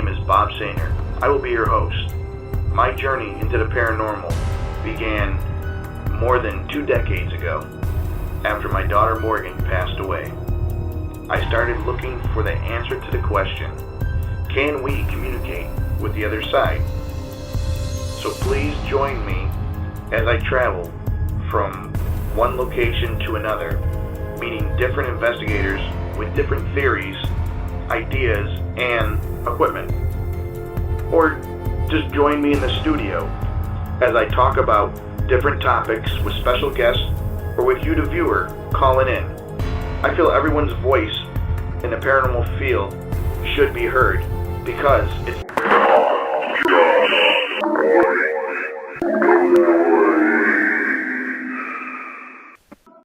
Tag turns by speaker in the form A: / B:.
A: name is Bob Sainer. I will be your host. My journey into the paranormal began more than 2 decades ago after my daughter Morgan passed away. I started looking for the answer to the question, can we communicate with the other side? So please join me as I travel from one location to another, meeting different investigators with different theories, ideas, and equipment. Or just join me in the studio as I talk about different topics with special guests or with you, the viewer, calling in. I feel everyone's voice in the paranormal field should be heard because it's